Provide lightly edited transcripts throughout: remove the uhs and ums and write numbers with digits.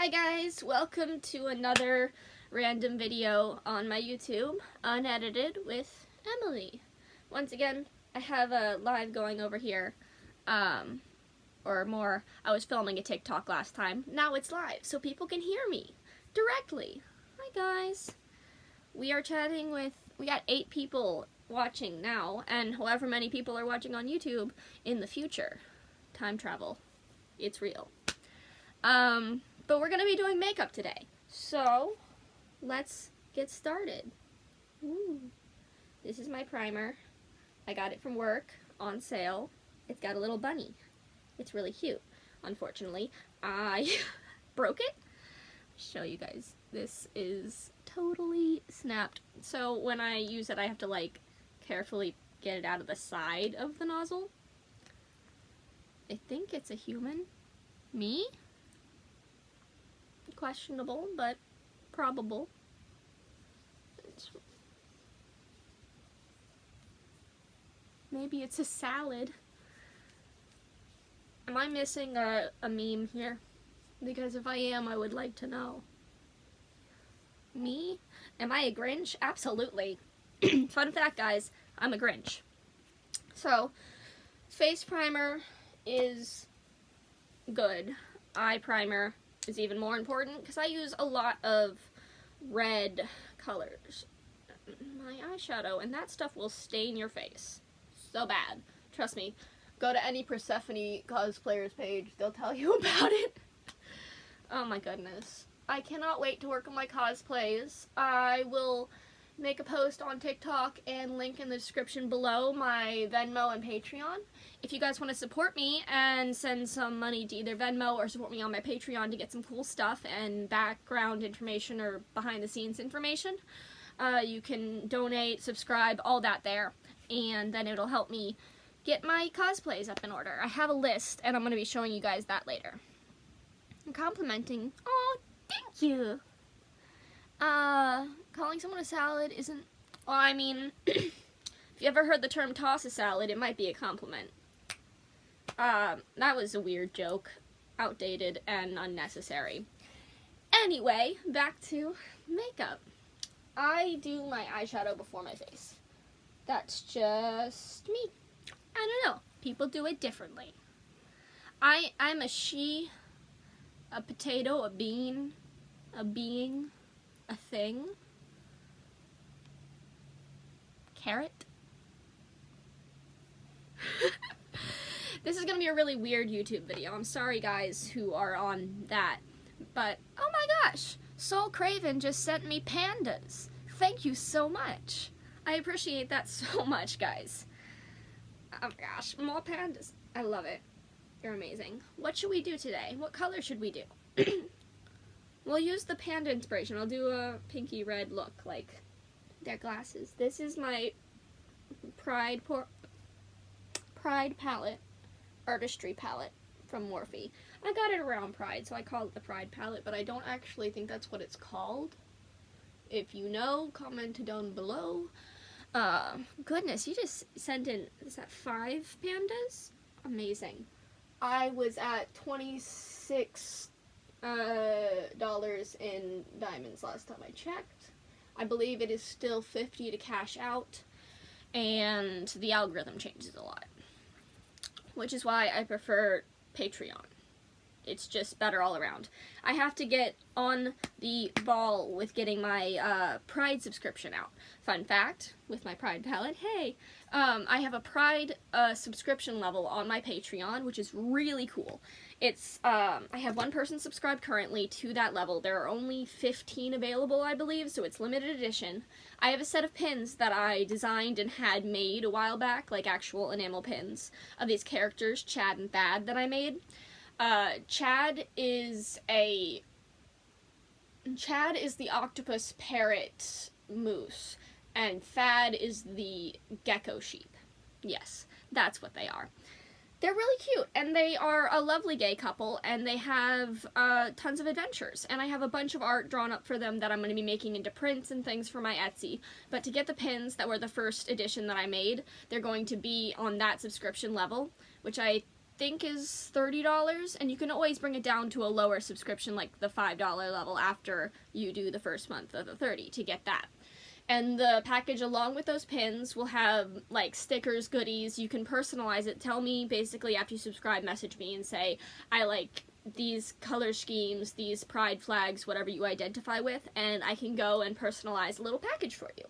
Hi guys, welcome to another random video on my YouTube, Unedited with Emily. Once again, I have a live going over here, or more, I was filming a TikTok last time. Now it's live, so people can hear me directly. Hi guys. We are chatting with, we got 8 people watching now, and however many people are watching on YouTube in the future. Time travel. It's real. But we're going to be doing makeup today. So, let's get started. Ooh. This is my primer. I got it from work, on sale. It's got a little bunny. It's really cute. Unfortunately, I broke it. Show you guys. This is totally snapped. So when I use it, I have to like carefully get it out of the side of the nozzle. I think it's a human. Me? Questionable, but probable. Maybe it's a salad. Am I missing a meme here? Because if I am, I would like to know. Me? Am I a Grinch? Absolutely. Fun fact, guys, I'm a Grinch. So, face primer is good. Eye primer is even more important because I use a lot of red colors. My eyeshadow, and that stuff will stain your face. So bad. Trust me. Go to any Persephone cosplayers page. They'll tell you about it. Oh my goodness. I cannot wait to work on my cosplays. I will make a post on TikTok and link in the description below my Venmo and Patreon. If you guys want to support me and send some money to either Venmo or support me on my Patreon to get some cool stuff and background information or behind the scenes information, you can donate, subscribe, all that there, and then it'll help me get my cosplays up in order. I have a list and I'm going to be showing you guys that later. I'm complimenting. Oh, thank you. Calling someone a salad isn't, well, I mean, if you ever heard the term toss a salad, it might be a compliment. That was a weird joke, outdated and unnecessary. Anyway, back to makeup. I do my eyeshadow before my face. That's just me. I don't know. People do it differently. I'm a she, a potato, a bean, a being, a thing. Carrot. This is gonna be a really weird YouTube video. I'm sorry guys who are on that. But, oh my gosh! Soul Craven just sent me pandas. Thank you so much. I appreciate that so much, guys. Oh my gosh, more pandas. I love it. You're amazing. What should we do today? What color should we do? We'll use the panda inspiration. I'll do a pinky red look, like their glasses. This is my Pride palette, artistry palette from Morphe. I got it around Pride, so I call it the Pride palette, but I don't actually think that's what it's called. If you know, comment down below. Goodness, you just sent in, is that 5 pandas? Amazing. I was at $26 in diamonds last time I checked. I believe it is still $50 to cash out, and the algorithm changes a lot, which is why I prefer Patreon. It's just better all around. I have to get on the ball with getting my Pride subscription out. Fun fact, with my Pride palette, hey, I have a Pride subscription level on my Patreon, which is really cool. It's, I have 1 person subscribed currently to that level. There are only 15 available, I believe, so it's limited edition. I have a set of pins that I designed and had made a while back, like actual enamel pins, of these characters, Chad and Thad, that I made. Chad is the octopus parrot moose, and Thad is the gecko sheep. Yes, that's what they are. They're really cute, and they are a lovely gay couple, and they have tons of adventures, and I have a bunch of art drawn up for them that I'm going to be making into prints and things for my Etsy, but to get the pins that were the first edition that I made, they're going to be on that subscription level, which I think is $30, and you can always bring it down to a lower subscription, like the $5 level after you do the first month of the 30 to get that. And the package along with those pins will have like stickers, goodies. You can personalize it. Tell me basically after you subscribe, message me and say, I like these color schemes, these pride flags, whatever you identify with, and I can go and personalize a little package for you.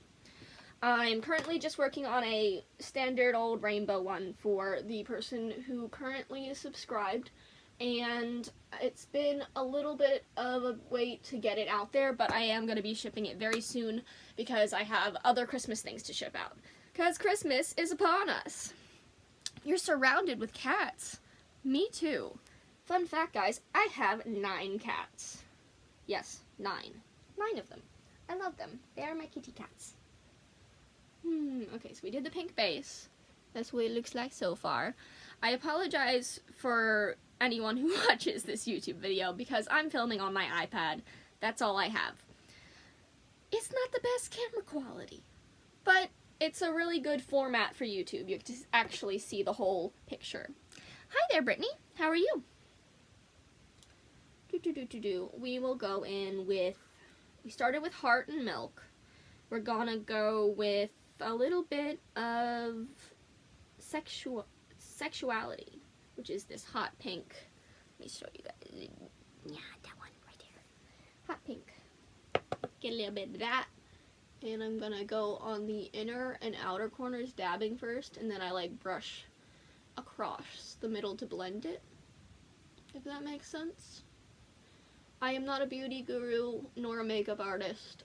I'm currently just working on a standard old rainbow one for the person who currently is subscribed, and it's been a little bit of a wait to get it out there, but I am going to be shipping it very soon because I have other Christmas things to ship out. Because Christmas is upon us. You're surrounded with cats. Me too. Fun fact, guys, I have 9 cats. Yes, 9. 9 of them. I love them. They are my kitty cats. Okay, so we did the pink base. That's what it looks like so far. I apologize for anyone who watches this YouTube video because I'm filming on my iPad. That's all I have. It's not the best camera quality, but it's a really good format for YouTube. You get to actually see the whole picture. Hi there, Brittany. How are you? We will go in with, we started with Heart and Milk. We're gonna go with a little bit of sexuality, which is this hot pink. Let me show you guys. Yeah, that one right there. Hot pink. Get a little bit of that. And I'm gonna go on the inner and outer corners, dabbing first, and then I like brush across the middle to blend it, if that makes sense. I am not a beauty guru nor a makeup artist.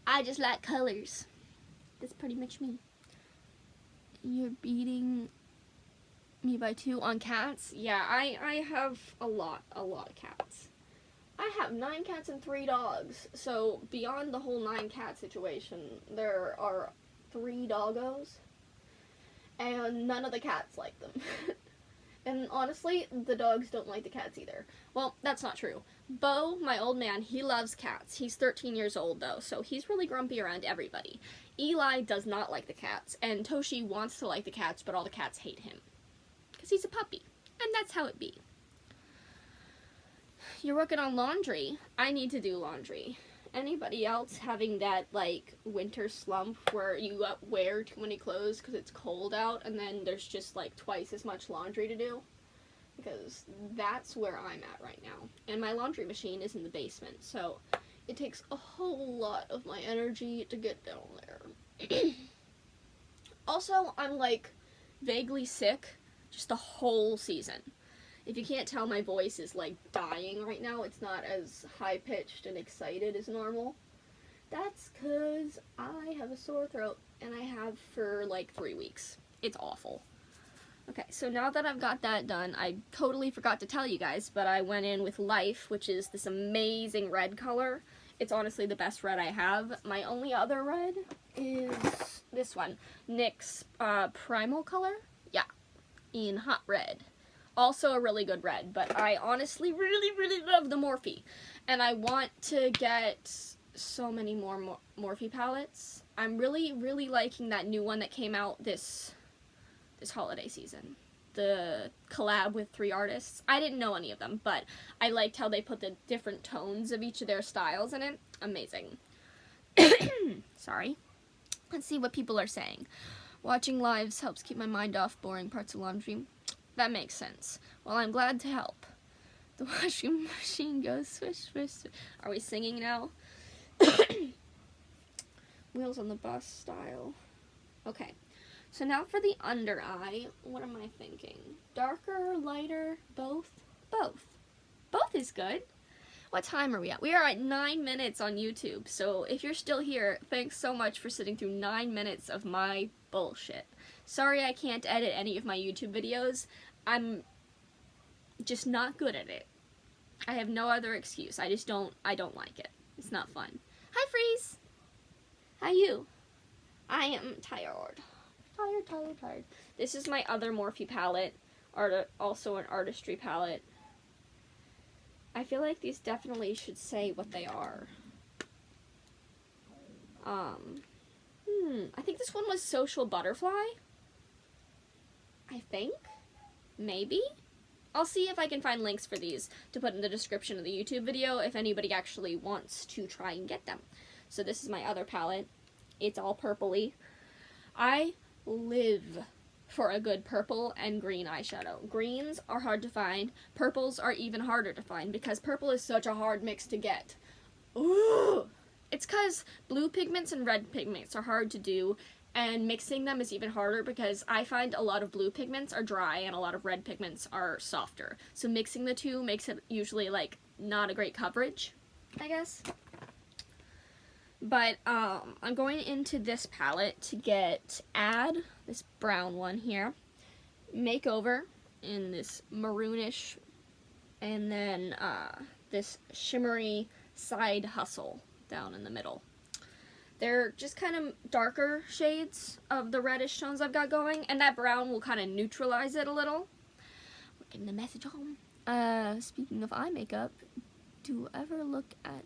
I just like colors. That's pretty much me. You're beating me by 2 on cats? Yeah, I have a lot of cats. I have 9 cats and 3 dogs. So beyond the whole 9 cat situation, there are 3 doggos. And none of the cats like them. And honestly, the dogs don't like the cats either. Well, that's not true. Bo, my old man, he loves cats. He's 13 years old, though, so he's really grumpy around everybody. Eli does not like the cats, and Toshi wants to like the cats, but all the cats hate him. Because he's a puppy, and that's how it be. You're working on laundry. I need to do laundry. Anybody else having that, like, winter slump where you wear too many clothes because it's cold out, and then there's just, like, twice as much laundry to do? Because that's where I'm at right now. And my laundry machine is in the basement, so it takes a whole lot of my energy to get down there. Also, I'm, like, vaguely sick just the whole season. If you can't tell, my voice is, like, dying right now. It's not as high-pitched and excited as normal. That's because I have a sore throat, and I have for, like, 3 weeks. It's awful. Okay, so now that I've got that done, I totally forgot to tell you guys, but I went in with Life, which is this amazing red color. It's honestly the best red I have. My only other red is this one, NYX Primal color. Yeah, in hot red. Also a really good red, but I honestly really love the Morphe. And I want to get so many more Morphe palettes. I'm really liking that new one that came out this holiday season. The collab with 3 artists. I didn't know any of them, but I liked how they put the different tones of each of their styles in it. Amazing. Sorry. Let's see what people are saying. Watching lives helps keep my mind off boring parts of laundry. That makes sense. Well, I'm glad to help. The washing machine goes swish, swish, swish. Are we singing now? Wheels on the bus style. Okay. So now for the under eye, what am I thinking? Darker, lighter, both? Both. Both is good. What time are we at? We are at 9 minutes on YouTube, so if you're still here, thanks so much for sitting through 9 minutes of my bullshit. Sorry I can't edit any of my YouTube videos. I'm just not good at it. I have no other excuse. I don't like it. It's not fun. Hi, Freeze! How you? I am tired. Tired. This is my other Morphe palette, also an artistry palette. I feel like these definitely should say what they are. I think this one was Social Butterfly. I think? Maybe? I'll see if I can find links for these to put in the description of the YouTube video if anybody actually wants to try and get them. So this is my other palette. It's all purpley. I live for a good purple and green eyeshadow. Greens are hard to find. Purples are even harder to find because purple is such a hard mix to get. Ooh! It's because blue pigments and red pigments are hard to do, and mixing them is even harder because I find a lot of blue pigments are dry and a lot of red pigments are softer. So mixing the two makes it usually, like, not a great coverage, I guess. But I'm going into this palette to get this brown one here, Makeover in this maroonish, and then this shimmery Side Hustle down in the middle. They're just kind of darker shades of the reddish tones I've got going, and that brown will kind of neutralize it a little. We're getting the message home. Speaking of eye makeup, do you ever look at...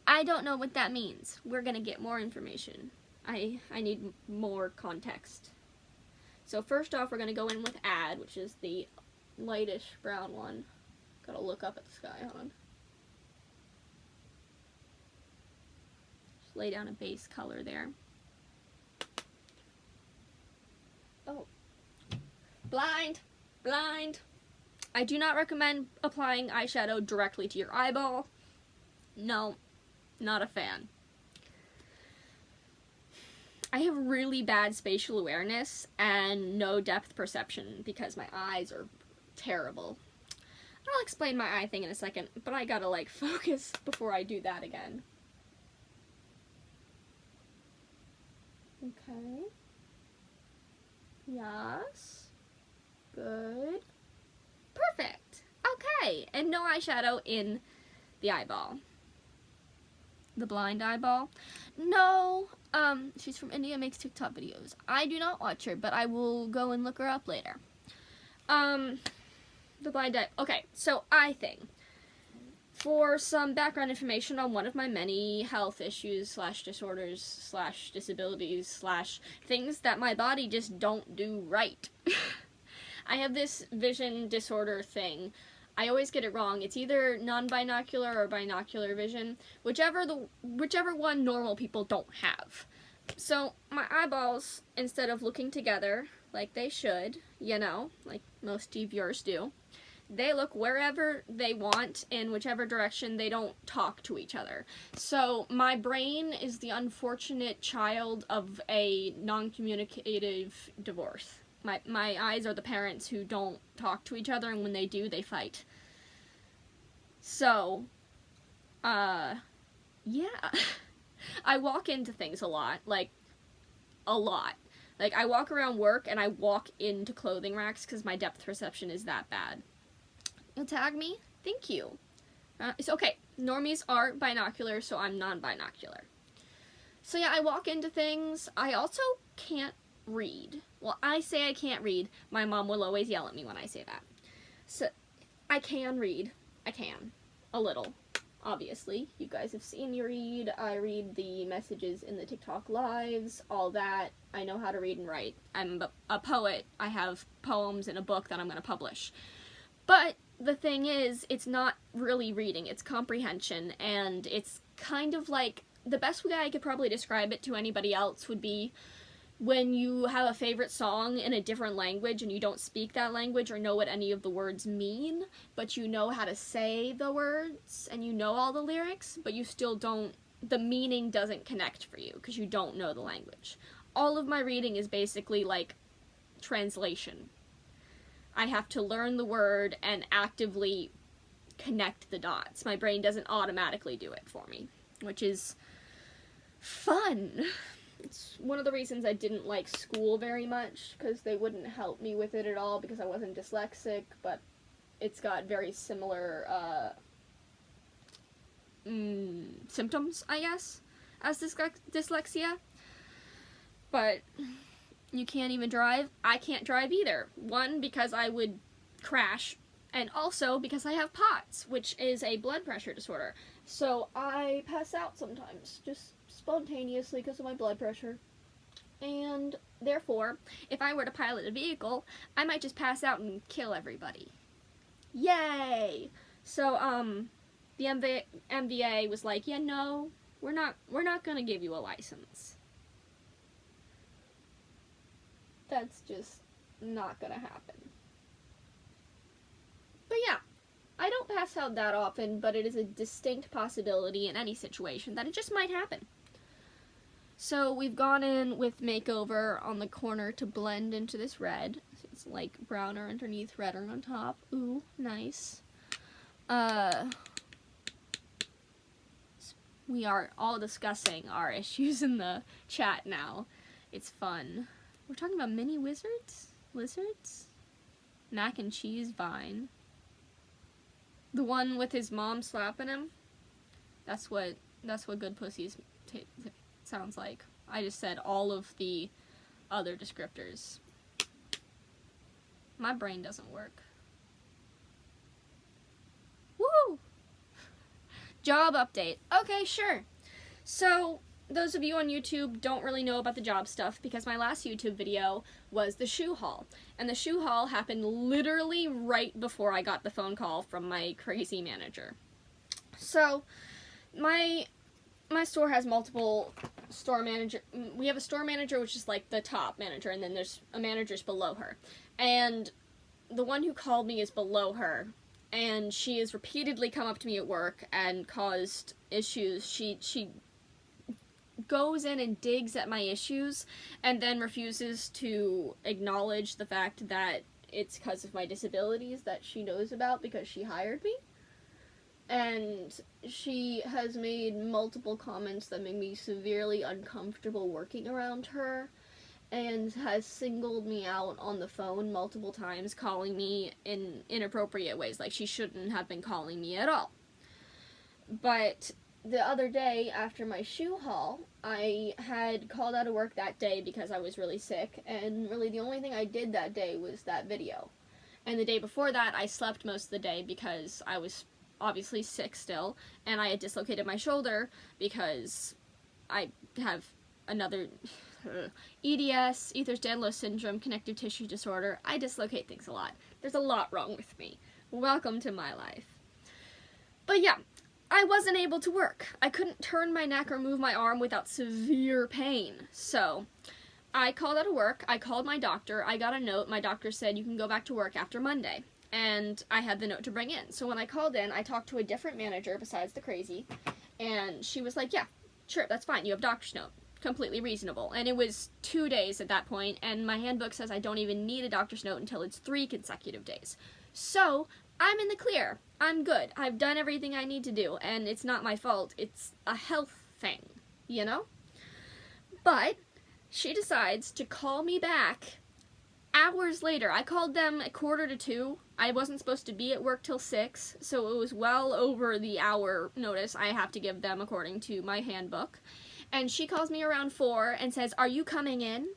I don't know what that means. We're gonna get more information. I need more context. So first off, we're gonna go in with Add, which is the lightish brown one. Gotta look up at the sky, hold on. Just lay down a base color there. Oh. Blind! Blind! I do not recommend applying eyeshadow directly to your eyeball. No. Not a fan. I have really bad spatial awareness and no depth perception because my eyes are terrible. I'll explain my eye thing in a second, but I gotta, like, focus before I do that again. Okay. Yes. Good. Perfect. Okay. And no eyeshadow in the eyeball. The blind eyeball. No, she's from India, makes TikTok videos. I do not watch her, but I will go and look her up later. The blind eye. Okay, so eye thing. For some background information on one of my many health issues / disorders / disabilities / things that my body just don't do right. I have this vision disorder thing. I always get it wrong. It's either non-binocular or binocular vision, whichever one normal people don't have. So my eyeballs, instead of looking together like they should, you know, like most of yours do, they look wherever they want in whichever direction. They don't talk to each other. So my brain is the unfortunate child of a non-communicative divorce. My eyes are the parents who don't talk to each other, and when they do, they fight. So, yeah. I walk into things a lot. Like, a lot. Like, I walk around work, and I walk into clothing racks, because my depth perception is that bad. You'll tag me? Thank you. It's okay. Normies are binocular, so I'm non-binocular. So yeah, I walk into things. I also can't read. Well, I say I can't read. My mom will always yell at me when I say that. So, I can read. I can. A little. Obviously. You guys have seen me read. I read the messages in the TikTok lives. All that. I know how to read and write. I'm a poet. I have poems in a book that I'm going to publish. But the thing is, it's not really reading. It's comprehension. And it's kind of like, the best way I could probably describe it to anybody else would be when you have a favorite song in a different language and you don't speak that language or know what any of the words mean, but you know how to say the words and you know all the lyrics, but you still don't, the meaning doesn't connect for you because you don't know the language. All of my reading is basically like translation. I have to learn the word and actively connect the dots. My brain doesn't automatically do it for me, which is fun. It's one of the reasons I didn't like school very much, because they wouldn't help me with it at all because I wasn't dyslexic, but it's got very similar symptoms, I guess, as dyslexia. But you can't even drive. I can't drive either. One, because I would crash, and also because I have POTS, which is a blood pressure disorder. So I pass out sometimes, just spontaneously because of my blood pressure. And Therefore, if I were to pilot a vehicle, I might just pass out and kill everybody. Yay! So, the MVA was like, yeah, no, we're not gonna give you a license. That's just not gonna happen. But yeah, I don't pass out that often, but it is a distinct possibility in any situation that it just might happen. So we've gone in with makeover on the corner to blend into this red. It's like browner underneath, redder on top. Ooh, nice. We are all discussing our issues in the chat now. It's fun. We're talking about mini lizards, mac and cheese vine. The one with his mom slapping him. That's what good pussies sounds like. I just said all of the other descriptors. My brain doesn't work. Woo! Job update. Okay, sure. So, those of you on YouTube don't really know about the job stuff because my last YouTube video was the shoe haul. And the shoe haul happened literally right before I got the phone call from my crazy manager. So, my store has multiple store manager. We have a store manager, which is like the top manager, and then there's a manager's below her. And the one who called me is below her. And she has repeatedly come up to me at work and caused issues. She goes in and digs at my issues and then refuses to acknowledge the fact that it's because of my disabilities that she knows about because she hired me. And she has made multiple comments that make me severely uncomfortable working around her, and has singled me out on the phone multiple times, calling me in inappropriate ways, like she shouldn't have been calling me at all. But the other day, after my shoe haul, I had called out of work that day because I was really sick, and really the only thing I did that day was that video. And the day before that, I slept most of the day because I was obviously sick still, and I had dislocated my shoulder because I have another EDS, Ehlers-Danlos syndrome, connective tissue disorder. I dislocate things a lot. There's a lot wrong with me. Welcome to my life. But yeah, I wasn't able to work. I couldn't turn my neck or move my arm without severe pain. So I called out of work. I called my doctor. I got a note. My doctor said you can go back to work after Monday. And I had the note to bring in. So when I called in, I talked to a different manager besides the crazy, and she was like, yeah, sure, that's fine. You have doctor's note. Completely reasonable. And it was 2 days at that point, and my handbook says I don't even need a doctor's note until it's 3 consecutive days. So I'm in the clear. I'm good. I've done everything I need to do, and it's not my fault. It's a health thing, you know? But she decides to call me back hours later. I called them at 1:45. I wasn't supposed to be at work till 6, so it was well over the hour notice I have to give them according to my handbook. And she calls me around 4 and says, "Are you coming in?"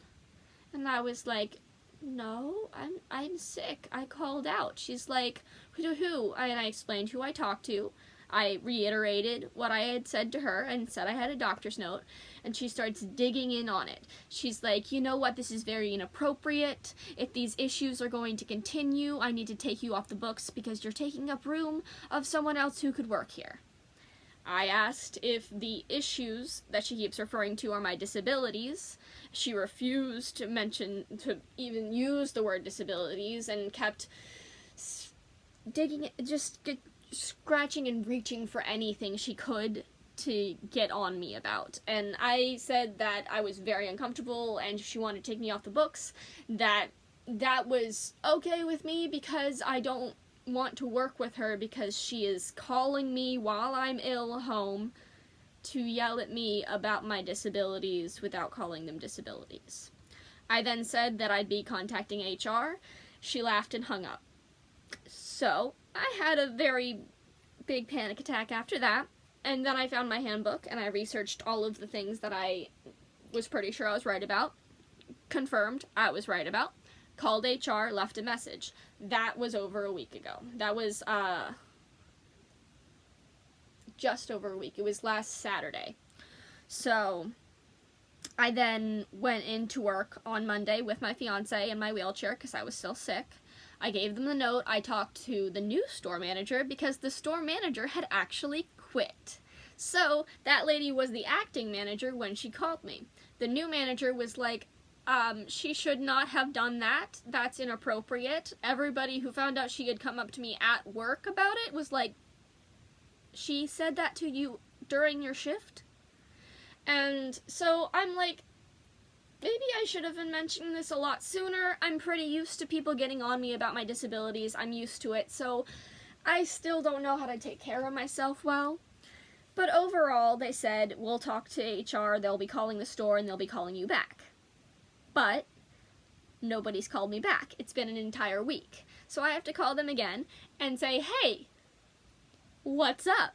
And I was like, "No, I'm sick. I called out." She's like, "Who?" And I explained who I talked to. I reiterated what I had said to her and said I had a doctor's note, and she starts digging in on it. She's like, "You know what, this is very inappropriate. If these issues are going to continue, I need to take you off the books because you're taking up room of someone else who could work here." I asked if the issues that she keeps referring to are my disabilities. She refused to even use the word disabilities and kept digging, scratching and reaching for anything she could to get on me about. And I said that I was very uncomfortable and if she wanted to take me off the books, that was okay with me because I don't want to work with her because she is calling me while I'm ill home to yell at me about my disabilities without calling them disabilities. I then said that I'd be contacting HR. She laughed and hung up. So I had a very big panic attack after that, and then I found my handbook and I researched all of the things that I was pretty sure I was right about, confirmed I was right about, called HR, left a message. That was over a week ago. That was just over a week. It was last Saturday. So I then went into work on Monday with my fiance in my wheelchair because I was still sick. I gave them the note. I talked to the new store manager because the store manager had actually quit. So that lady was the acting manager when she called me. The new manager was like, she should not have done that. That's inappropriate. Everybody who found out she had come up to me at work about it was like, she said that to you during your shift? And so I'm like, maybe I should have been mentioning this a lot sooner. I'm pretty used to people getting on me about my disabilities. I'm used to it, so I still don't know how to take care of myself well. But overall, they said, we'll talk to HR, they'll be calling the store, and they'll be calling you back. But nobody's called me back. It's been an entire week. So I have to call them again and say, hey, what's up?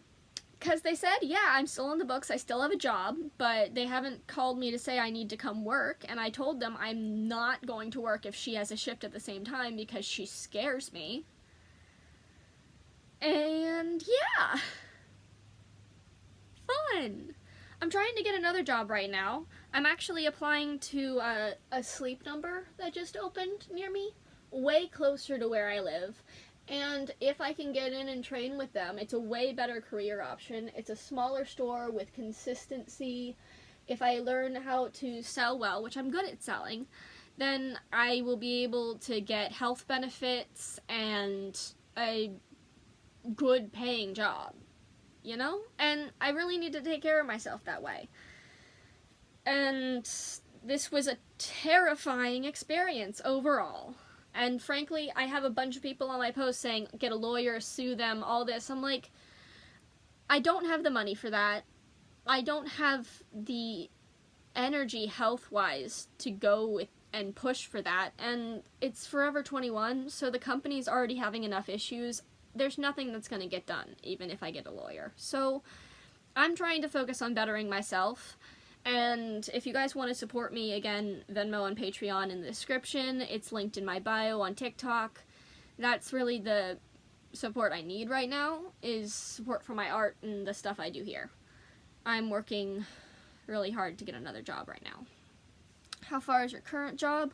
Because they said, yeah, I'm still in the books, I still have a job, but they haven't called me to say I need to come work, and I told them I'm not going to work if she has a shift at the same time because she scares me. And yeah. Fun! I'm trying to get another job right now. I'm actually applying to a Sleep Number that just opened near me, way closer to where I live. And if I can get in and train with them, it's a way better career option. It's a smaller store with consistency. If I learn how to sell well, which I'm good at selling, then I will be able to get health benefits and a good paying job, you know? And I really need to take care of myself that way. And this was a terrifying experience overall. And frankly, I have a bunch of people on my post saying, get a lawyer, sue them, all this. I'm like, I don't have the money for that. I don't have the energy health-wise to go with and push for that. And it's Forever 21, so the company's already having enough issues. There's nothing that's going to get done, even if I get a lawyer. So I'm trying to focus on bettering myself. And if you guys want to support me, again, Venmo and Patreon in the description. It's linked in my bio on TikTok. That's really the support I need right now, is support for my art and the stuff I do here. I'm working really hard to get another job right now. How far is your current job?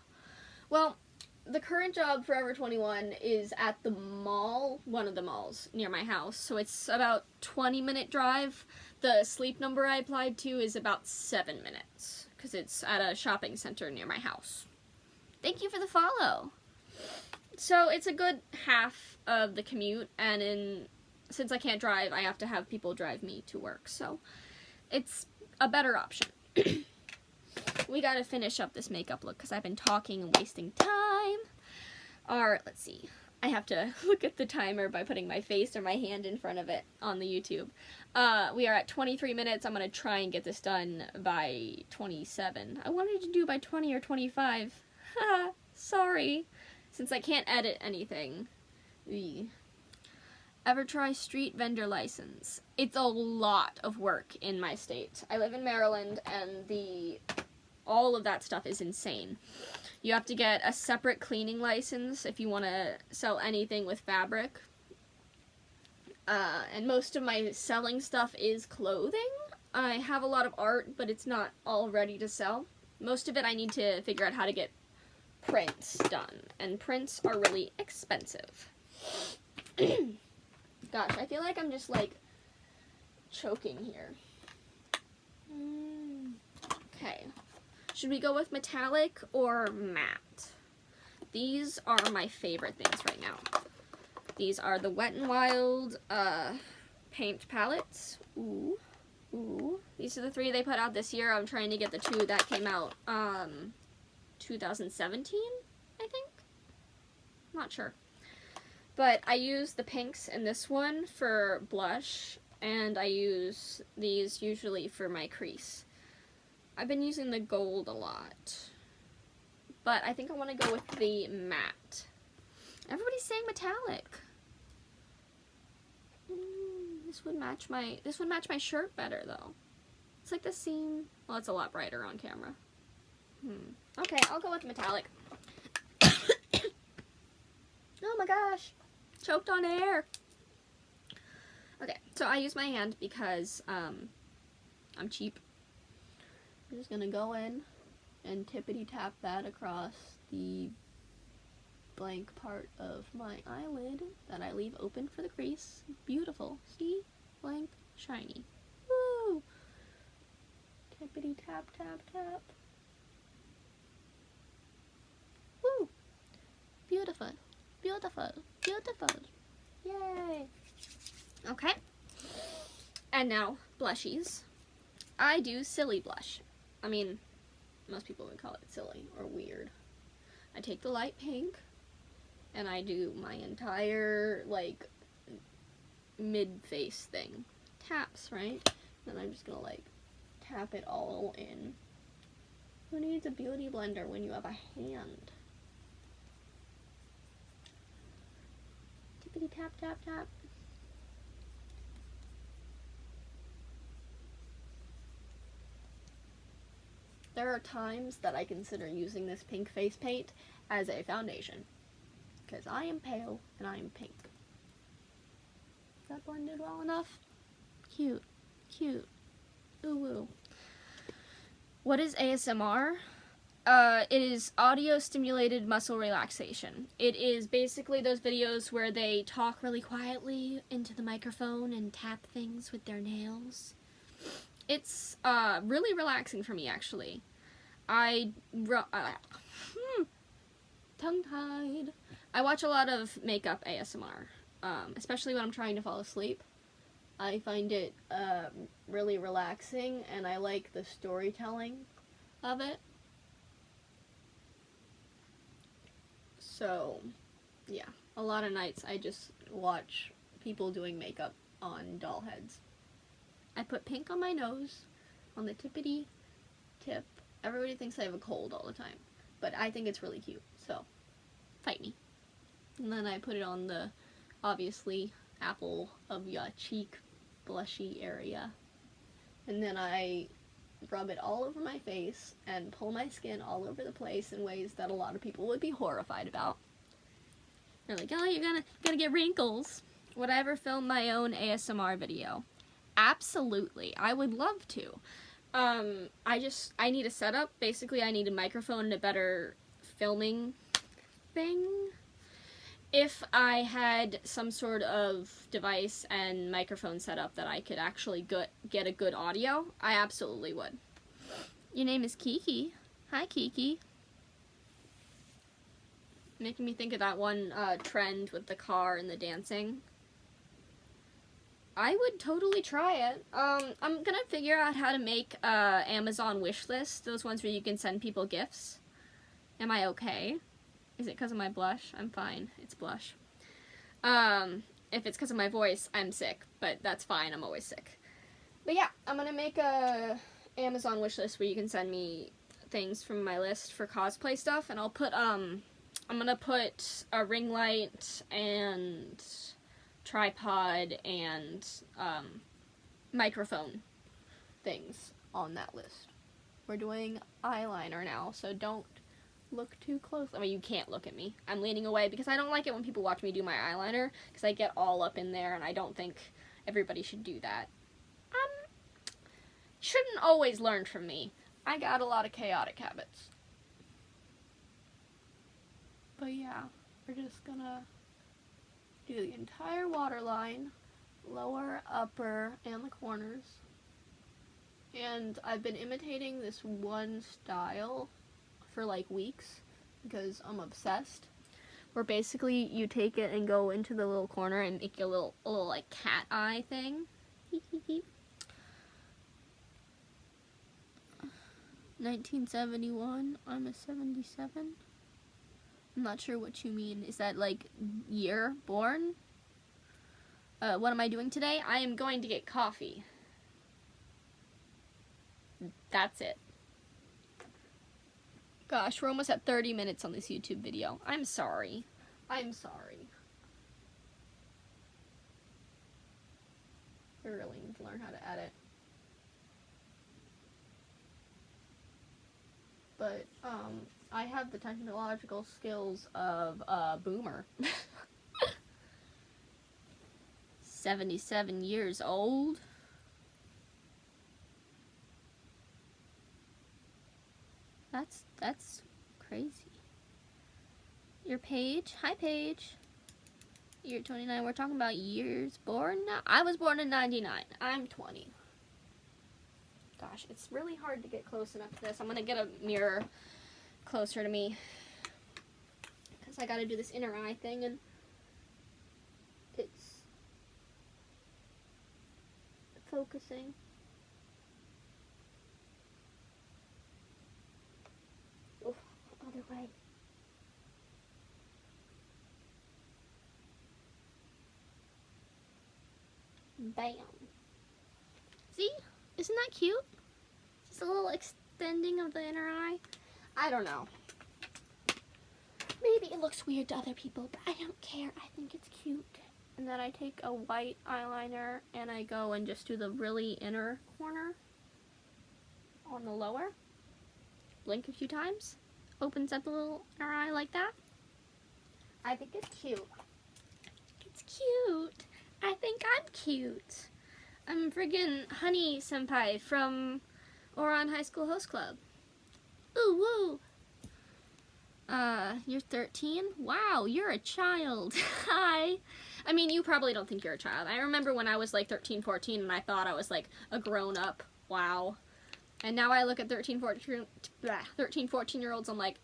Well, the current job, Forever 21, is at the mall, one of the malls near my house. So it's about 20-minute drive. The Sleep Number I applied to is about 7 minutes, because it's at a shopping center near my house. Thank you for the follow. So it's a good half of the commute, and since I can't drive, I have to have people drive me to work. So it's a better option. We gotta finish up this makeup look, because I've been talking and wasting time. Alright, let's see. I have to look at the timer by putting my face or my hand in front of it on the YouTube. We are at 23 minutes. I'm going to try and get this done by 27. I wanted to do by 20 or 25. Haha, sorry. Since I can't edit anything. Ever try street vendor license? It's a lot of work in my state. I live in Maryland, and all of that stuff is insane. You have to get a separate cleaning license if you want to sell anything with fabric. And most of my selling stuff is clothing. I have a lot of art, but it's not all ready to sell. Most of it I need to figure out how to get prints done. And prints are really expensive. Gosh, I feel like I'm just, like, choking here. Okay. Should we go with metallic or matte? These are my favorite things right now. These are the Wet n Wild paint palettes. Ooh. Ooh. These are the 3 they put out this year. I'm trying to get the 2 that came out 2017, I think? Not sure. But I use the pinks in this one for blush, and I use these usually for my crease. I've been using the gold a lot, but I think I want to go with the matte. Everybody's saying metallic. This would match my shirt better though. It's like the same. Well, it's a lot brighter on camera. Okay, I'll go with metallic. Oh my gosh, choked on air. Okay, so I use my hand because I'm cheap. I'm just gonna go in and tippity tap that across the blank part of my eyelid that I leave open for the crease. Beautiful. See? Blank, shiny. Woo! Tippity tap, tap, tap. Woo! Beautiful. Beautiful. Beautiful. Yay! Okay. And now, blushies. I do silly blush. I mean, most people would call it silly or weird. I take the light pink and I do my entire, like, mid-face thing. Taps, right? Then I'm just gonna, like, tap it all in. Who needs a beauty blender when you have a hand? Tippity tap, tap, tap. There are times that I consider using this pink face paint as a foundation, because I am pale and I am pink. Is that blended well enough? Cute. Cute. Ooh woo. What is ASMR? It is audio stimulated muscle relaxation. It is basically those videos where they talk really quietly into the microphone and tap things with their nails. It's really relaxing for me, actually. Tongue-tied. I watch a lot of makeup ASMR, especially when I'm trying to fall asleep. I find it really relaxing, and I like the storytelling of it. So, yeah, a lot of nights I just watch people doing makeup on doll heads. I put pink on my nose, on the tippity tip. Everybody thinks I have a cold all the time, but I think it's really cute, so fight me. And then I put it on the, obviously, apple of your cheek blushy area. And then I rub it all over my face and pull my skin all over the place in ways that a lot of people would be horrified about. They're like, oh, you're gonna get wrinkles. Would I ever film my own ASMR video? Absolutely. I would love to. I need a setup. Basically, I need a microphone and a better filming thing. If I had some sort of device and microphone setup that I could actually get a good audio, I absolutely would. Your name is Kiki. Hi, Kiki. Making me think of that one trend with the car and the dancing. I would totally try it. I'm gonna figure out how to make Amazon wish list, those ones where you can send people gifts. Am I okay? Is it because of my blush? I'm fine. It's blush. If it's because of my voice, I'm sick, but that's fine. I'm always sick. But yeah, I'm gonna make a Amazon wish list where you can send me things from my list for cosplay stuff, and I'll put, I'm gonna put a ring light and tripod and microphone things on that list. We're doing eyeliner now, so don't look too close. I mean, you can't look at me. I'm leaning away because I don't like it when people watch me do my eyeliner because I get all up in there, and I don't think everybody should do that. Shouldn't always learn from me. I got a lot of chaotic habits. But yeah, we're just gonna do the entire waterline, lower, upper, and the corners. And I've been imitating this one style for like weeks because I'm obsessed. Where basically you take it and go into the little corner and make a little like cat eye thing. 1971, I'm a 77. I'm not sure what you mean. Is that like year born? What am I doing today? I am going to get coffee. That's it. Gosh, we're almost at 30 minutes on this YouTube video. I'm sorry. I'm sorry. I really need to learn how to edit. But, I have the technological skills of a boomer. 77 years old. That's crazy. Your Paige. Hi, Paige. You're 29. We're talking about years born now. I was born in 99. I'm 20. Gosh, it's really hard to get close enough to this. I'm going to get a mirror closer to me, because I got to do this inner eye thing, and it's focusing. Oof, other way. Bam. See? Isn't that cute? Just a little extending of the inner eye. I don't know. Maybe it looks weird to other people, but I don't care. I think it's cute. And then I take a white eyeliner and I go and just do the really inner corner on the lower. Blink a few times. Opens up the little inner eye like that. I think it's cute. It's cute. I think I'm cute. I'm friggin' Honey Senpai from Ouran High School Host Club. Ooh, woo. You're 13? Wow, you're a child. Hi. I mean, you probably don't think you're a child. I remember when I was like 13, 14 and I thought I was like a grown-up. Wow. And now I look at 13, 14-year-olds, I'm like,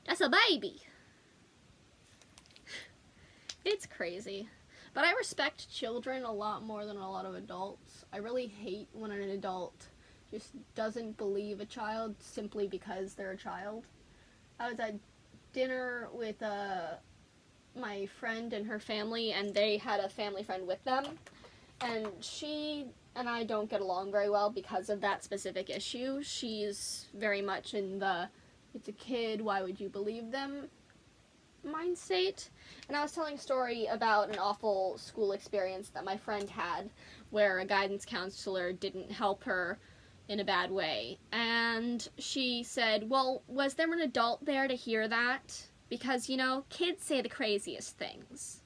that's a baby. It's crazy. But I respect children a lot more than a lot of adults. I really hate when an adult just doesn't believe a child simply because they're a child. I was at dinner with my friend and her family, and they had a family friend with them. And she and I don't get along very well because of that specific issue. She's very much in the, it's a kid, why would you believe them mind state. And I was telling a story about an awful school experience that my friend had where a guidance counselor didn't help her in a bad way. And she said, well, was there an adult there to hear that? Because, you know, kids say the craziest things.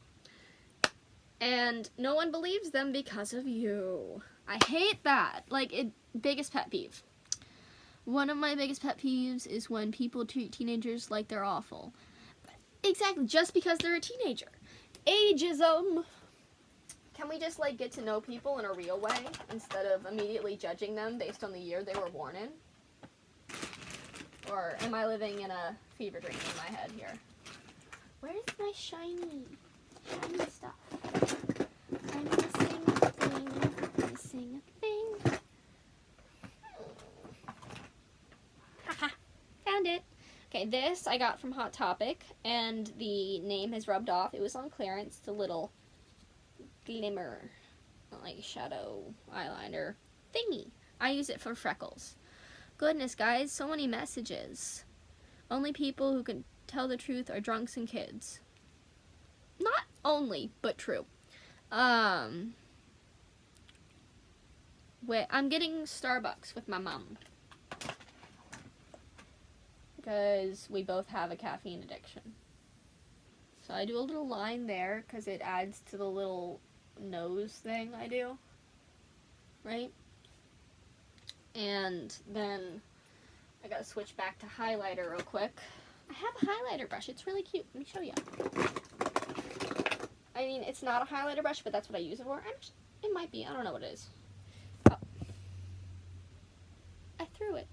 And no one believes them because of you. I hate that. Like, biggest pet peeve. One of my biggest pet peeves is when people treat teenagers like they're awful. Exactly, just because they're a teenager. Ageism. Can we just, like, get to know people in a real way instead of immediately judging them based on the year they were born in? Or am I living in a fever dream in my head here? Where's my shiny stuff? I'm missing a thing. Haha, found it. Okay, this I got from Hot Topic, and the name has rubbed off. It was on clearance. It's a little glimmer, eyeshadow, eyeliner thingy. I use it for freckles. Goodness, guys, so many messages. Only people who can tell the truth are drunks and kids. Not only, but true. Wait, I'm getting Starbucks with my mom. Because we both have a caffeine addiction. So I do a little line there because it adds to the little nose thing I do. Right? And then I gotta switch back to highlighter real quick. I have a highlighter brush. It's really cute. Let me show you. I mean, it's not a highlighter brush, but that's what I use it for. It might be. I don't know what it is. Oh. I threw it.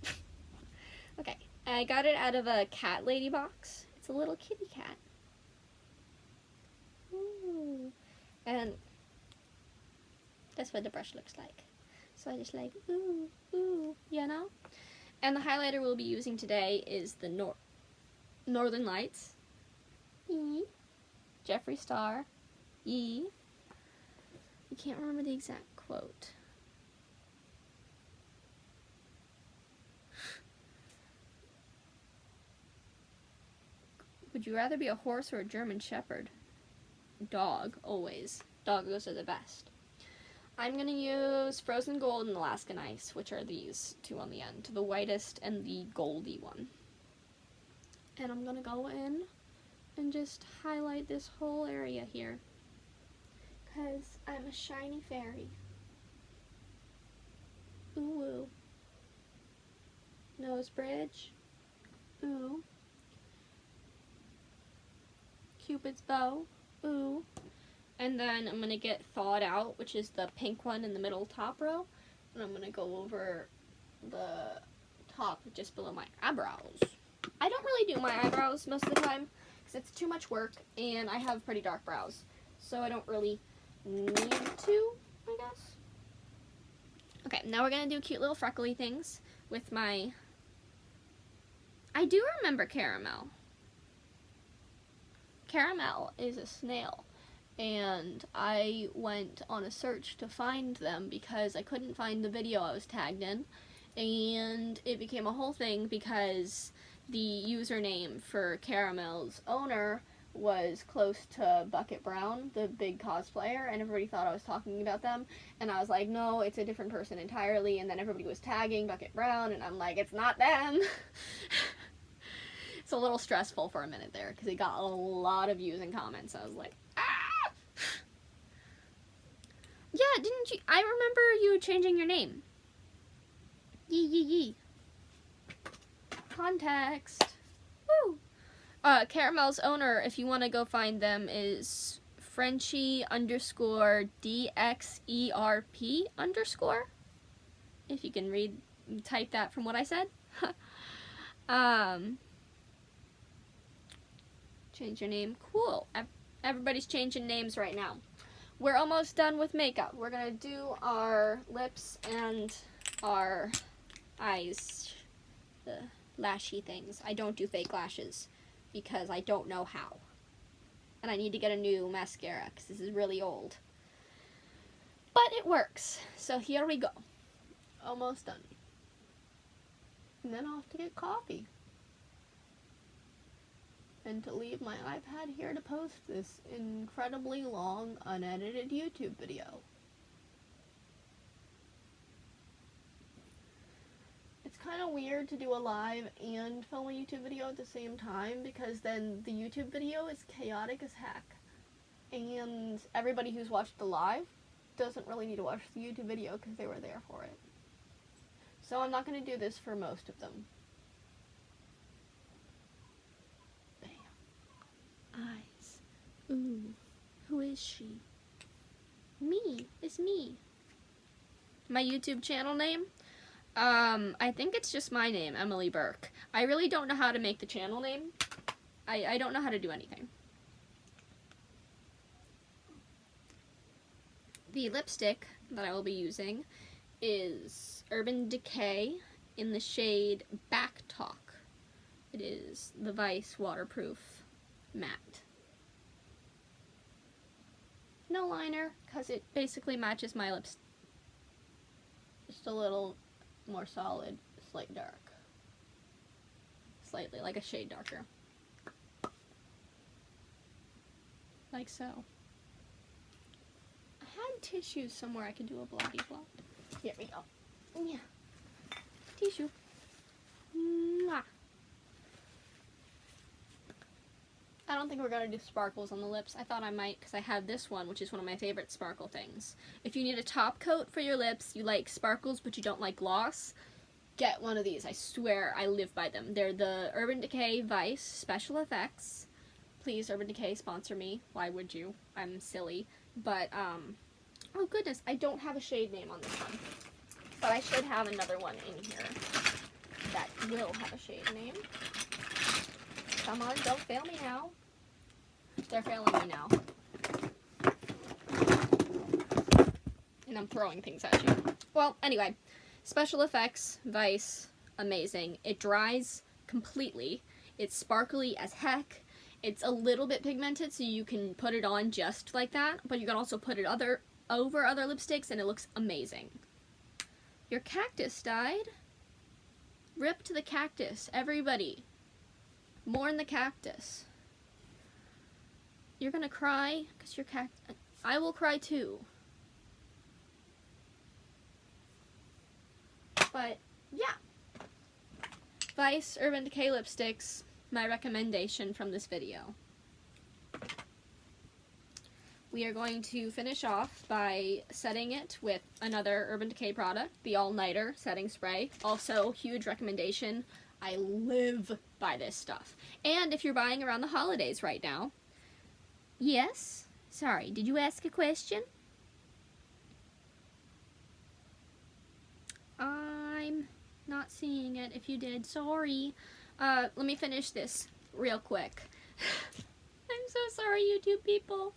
Okay. I got it out of a cat lady box. It's a little kitty cat. Ooh. And that's what the brush looks like. So I just like, ooh, ooh, you know? And the highlighter we'll be using today is the Northern Lights. E. Jeffree Star. E. I can't remember the exact quote. Would you rather be a horse or a German Shepherd? Dog, always. Doggos are the best. I'm going to use Frozen Gold and Alaskan Ice, which are these two on the end, the whitest and the goldy one. And I'm going to go in and just highlight this whole area here, because I'm a shiny fairy. Ooh, Nose bridge. Ooh. Cupid's bow. Ooh. And then I'm going to get Thawed Out, which is the pink one in the middle top row. And I'm going to go over the top just below my eyebrows. I don't really do my eyebrows most of the time because it's too much work and I have pretty dark brows. So I don't really need to, I guess. Okay, now we're going to do cute little freckly things with my... I do remember Caramel. Caramel is a snail. And I went on a search to find them because I couldn't find the video I was tagged in. And it became a whole thing because the username for Caramel's owner was close to Bucket Brown, the big cosplayer, and everybody thought I was talking about them. And I was like, no, it's a different person entirely. And then everybody was tagging Bucket Brown, and I'm like, it's not them. It's a little stressful for a minute there because it got a lot of views and comments. I was like, ah! Yeah, didn't you? I remember you changing your name. Yee yee yee. Context. Woo. Caramel's owner, if you want to go find them, is Frenchie_DXERP_. If you can type that from what I said. Change your name. Cool. Everybody's changing names right now. We're almost done with makeup. We're going to do our lips and our eyes, the lashy things. I don't do fake lashes because I don't know how. And I need to get a new mascara because this is really old. But it works. So here we go. Almost done. And then I'll have to get coffee. And to leave my iPad here to post this incredibly long, unedited YouTube video. It's kind of weird to do a live and film a YouTube video at the same time because then the YouTube video is chaotic as heck. And everybody who's watched the live doesn't really need to watch the YouTube video because they were there for it. So I'm not going to do this for most of them. Eyes. Ooh. Who is she? Me. It's me. My YouTube channel name? I think it's just my name, Emily Burke. I really don't know how to make the channel name. I don't know how to do anything. The lipstick that I will be using is Urban Decay in the shade Back Talk. It is the Vice Waterproof Matte. No liner, because it basically matches my lips. Just a little more solid, slight dark. Slightly, like a shade darker. Like so. I had tissues somewhere I could do a blotty blot. Here we go. Yeah. Tissue. Mwah. I don't think we're going to do sparkles on the lips. I thought I might because I have this one, which is one of my favorite sparkle things. If you need a top coat for your lips, you like sparkles but you don't like gloss, get one of these. I swear I live by them. They're the Urban Decay Vice Special Effects. Please, Urban Decay, sponsor me. Why would you? I'm silly. But, oh goodness, I don't have a shade name on this one. But I should have another one in here that will have a shade name. Come on, don't fail me now. They're failing me now. And I'm throwing things at you. Well, anyway, Special Effects, Vice, amazing. It dries completely. It's sparkly as heck. It's a little bit pigmented, so you can put it on just like that, but you can also put it over other lipsticks, and it looks amazing. Your cactus died? Rip to the cactus, everybody. Mourn the cactus. You're gonna cry because your cactus. I will cry too. But yeah, Vice Urban Decay lipsticks. My recommendation from this video. we are going to finish off by setting it with another Urban Decay product, the All Nighter Setting Spray. Also, huge recommendation. I live by this stuff. And if you're buying around the holidays right now... Yes? Sorry, did you ask a question? I'm not seeing it. If you did, sorry. Let me finish this real quick. I'm so sorry, YouTube people.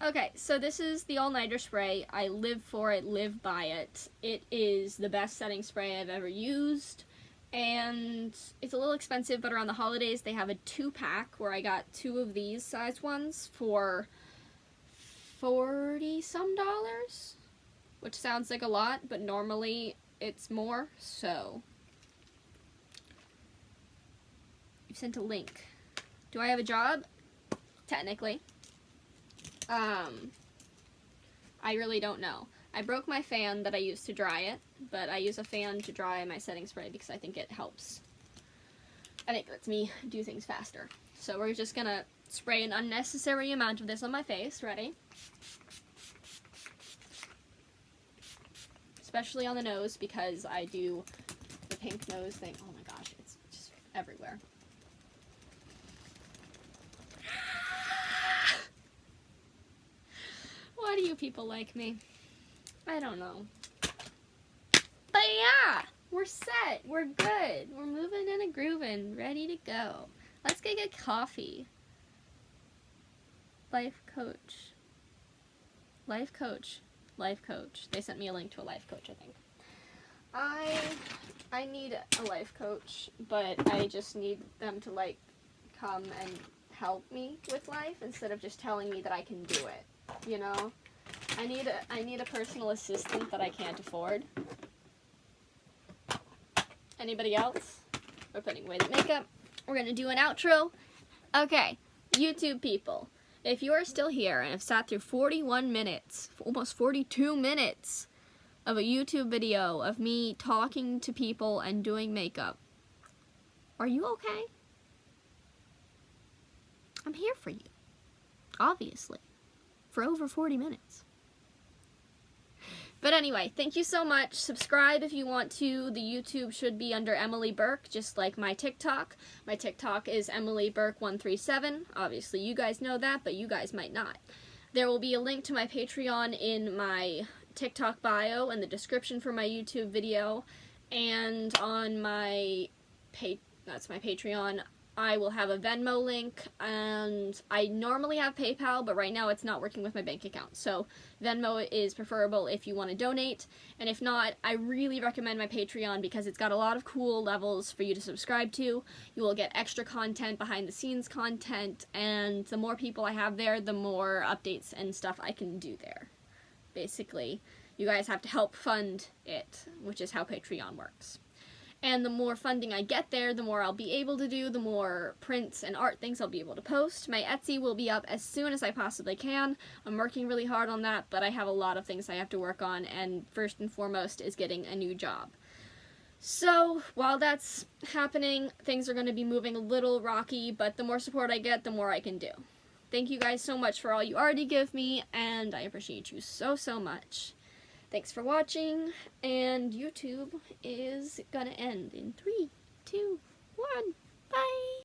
Okay, so this is the All Nighter Spray. I live for it, live by it. It is the best setting spray I've ever used. And it's a little expensive, but around the holidays they have a 2-pack where I got 2 of these size ones for $40-some, which sounds like a lot, but normally it's more, so you've sent a link. Do I have a job? Technically. I really don't know. I broke my fan that I used to dry it, but I use a fan to dry my setting spray because I think it helps. I think it lets me do things faster. So we're just gonna spray an unnecessary amount of this on my face. Ready? Especially on the nose because I do the pink nose thing. Oh my gosh, it's just everywhere. Why do you people like me? I don't know. But yeah, we're set. We're good. We're moving and a grooving, ready to go. Let's go get coffee. Life coach. Life coach. Life coach. They sent me a link to a life coach, I think. I need a life coach, but I just need them to like come and help me with life instead of just telling me that I can do it. You know? I need a personal assistant that I can't afford. Anybody else? We're putting away the makeup. We're gonna do an outro. Okay, YouTube people, if you are still here and have sat through 41 minutes, almost 42 minutes of a YouTube video of me talking to people and doing makeup, are you okay? I'm here for you, obviously, for over 40 minutes. But anyway, thank you so much. Subscribe if you want to. The YouTube should be under Emily Burke, just like my TikTok. My TikTok is Emily-Burke-04143. Obviously, you guys know that, but you guys might not. There will be a link to my Patreon in my TikTok bio and the description for my YouTube video. And on my that's my Patreon, I will have a Venmo link, and I normally have PayPal, but right now it's not working with my bank account. So Venmo is preferable if you want to donate, and if not, I really recommend my Patreon because it's got a lot of cool levels for you to subscribe to. You will get extra content, behind the scenes content, and the more people I have there, the more updates and stuff I can do there. Basically, you guys have to help fund it, which is how Patreon works. And the more funding I get there, the more I'll be able to do, the more prints and art things I'll be able to post. My Etsy will be up as soon as I possibly can. I'm working really hard on that, but I have a lot of things I have to work on, and first and foremost is getting a new job. So, while that's happening, things are going to be moving a little rocky, but the more support I get, the more I can do. Thank you guys so much for all you already give me, and I appreciate you so, so much. Thanks for watching, and YouTube is gonna end in 3, 2, 1. Bye!